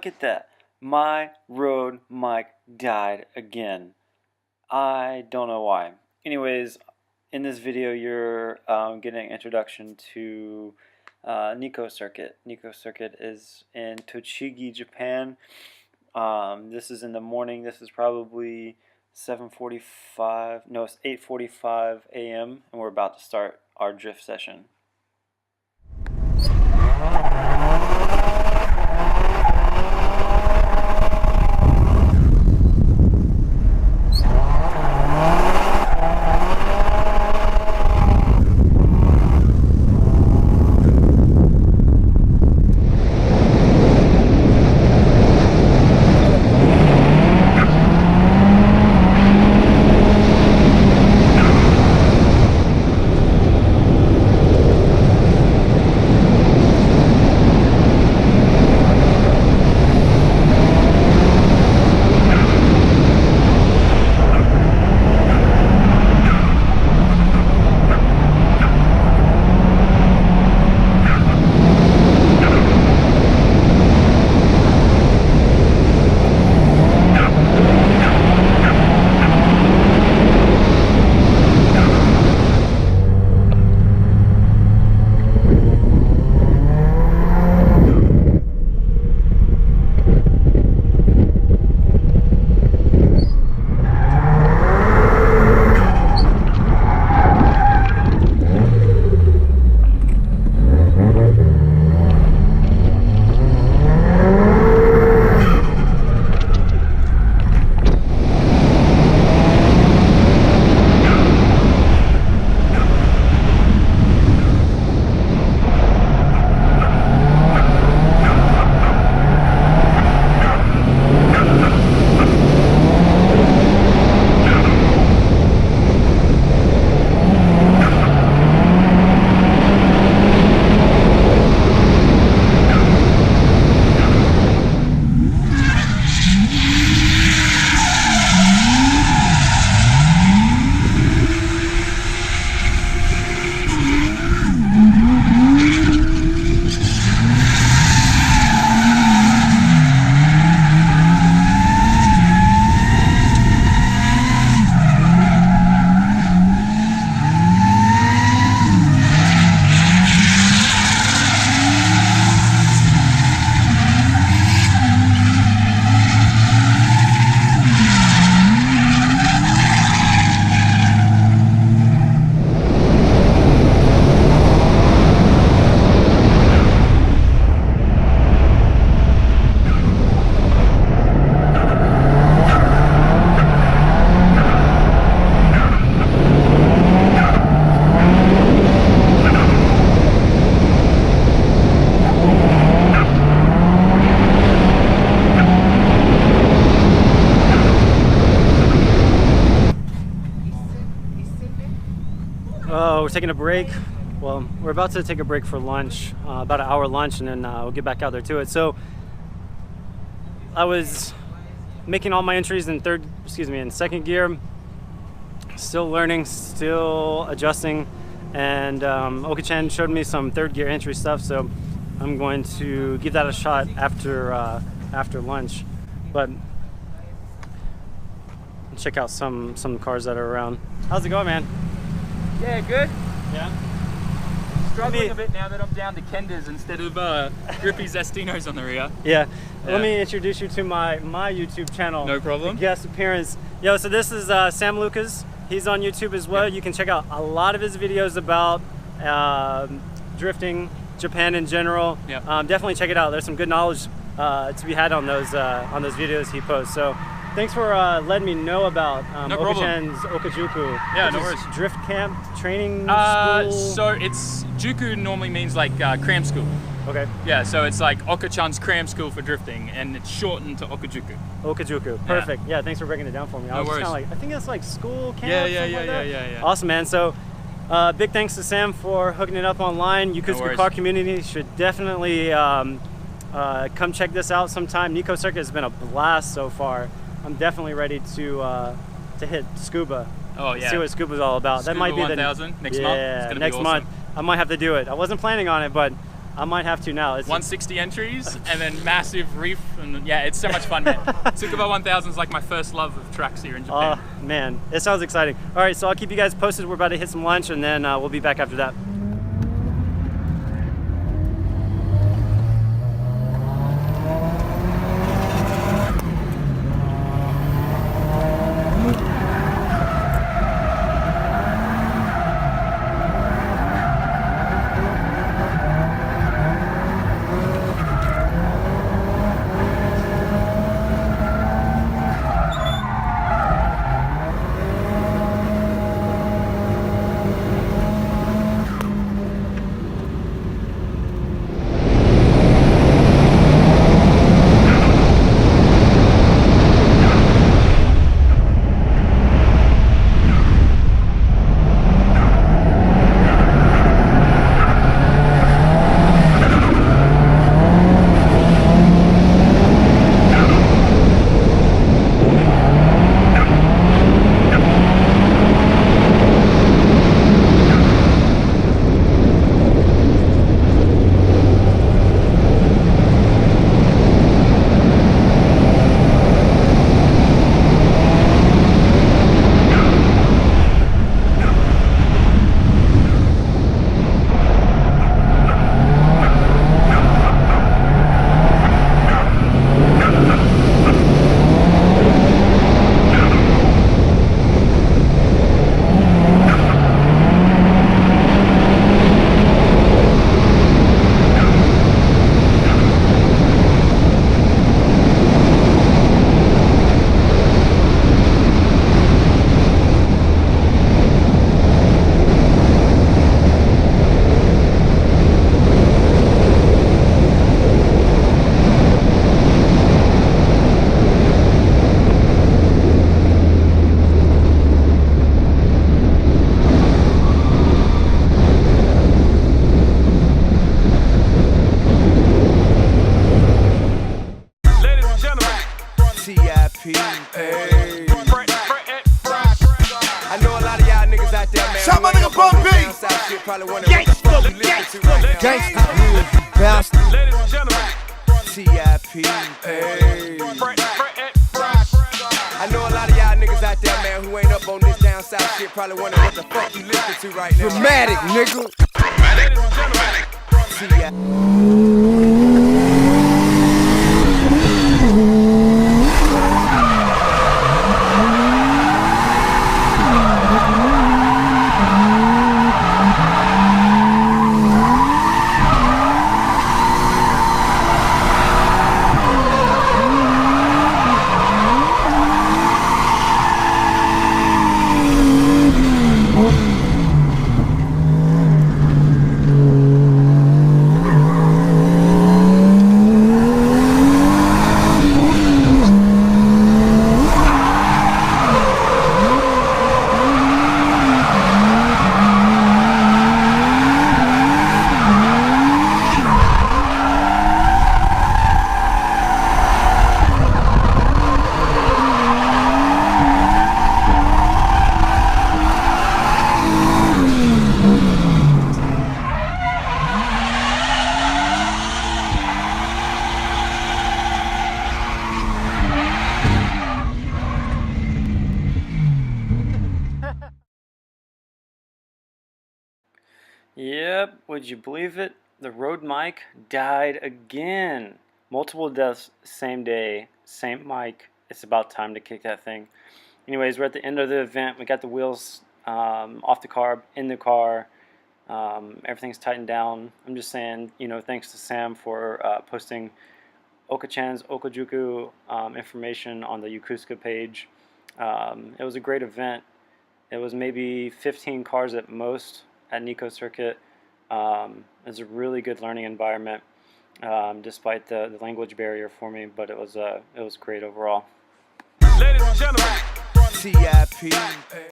look at that. My Rode mic died again. I don't know why. Anyways, in this video you're getting an introduction to Nikko Circuit. Nikko Circuit is in Tochigi, Japan. This is in the morning. This is probably 7:45. No, it's 8:45 a.m. and we're about to start our drift session. We're taking a break. Well, we're about to take a break for lunch, about an hour lunch, and then we'll get back out there to it. So I was making all my entries in second gear, still learning, still adjusting, and Oka-chan showed me some third gear entry stuff, so I'm going to give that a shot after lunch. But check out some cars that are around. How's it going, man? Yeah, good. Yeah. Struggling a bit now that I'm down to Kenders instead of grippy Zestinos on the rear. Yeah. Let me introduce you to my YouTube channel. No problem. Guest appearance. Yo, so this is Sam Lucas. He's on YouTube as well. Yep. You can check out a lot of his videos about drifting, Japan in general. Yep. Definitely check it out. There's some good knowledge to be had on those videos he posts. So thanks for letting me know about Oka-chan's Okajuku. Yeah, no worries. Drift camp, training school? So it's, Juku normally means like cram school. Okay. Yeah, so it's like Oka-chan's cram school for drifting, and it's shortened to Okajuku. Okajuku, perfect. Yeah, thanks for breaking it down for me. No worries. I think it's like school camp. Yeah. Awesome, man. So big thanks to Sam for hooking it up online. Yokosuka car community should definitely come check this out sometime. Nikko Circuit has been a blast so far. I'm definitely ready to hit scuba. Oh yeah. See what scuba's all about. Scuba that might be 1000 next month. It's gonna next be awesome. month. I might have to do it. I wasn't planning on it, but I might have to now. It's 160 entries and then massive reef, and yeah, it's so much fun, man. Tsukuba 1000 is like my first love of tracks here in Japan. Oh man, it sounds exciting. All right, so I'll keep you guys posted. We're about to hit some lunch, and then we'll be back after that. Probably wondering what the fuck you listen to right now. Gangsta, bastard. Ladies and gentlemen, T.I.P. Hey. I know a lot of y'all niggas out there, man, who ain't up on this down south shit. Probably wondering what the fuck you listen to right now. Dramatic, nigga. Ladies and gentlemen, T.I.P. Yep, would you believe it? The Rode mic died again. Multiple deaths, same day, same mic. It's about time to kick that thing. Anyways, we're at the end of the event. We got the wheels off the car, in the car. Everything's tightened down. I'm just saying, you know, thanks to Sam for posting Oka-chan's Okajuku information on the Yokosuka page. It was a great event. It was maybe 15 cars at most at Nikko Circuit. It was a really good learning environment, despite the language barrier for me, but it was great overall. Ladies and gentlemen, T.I.P.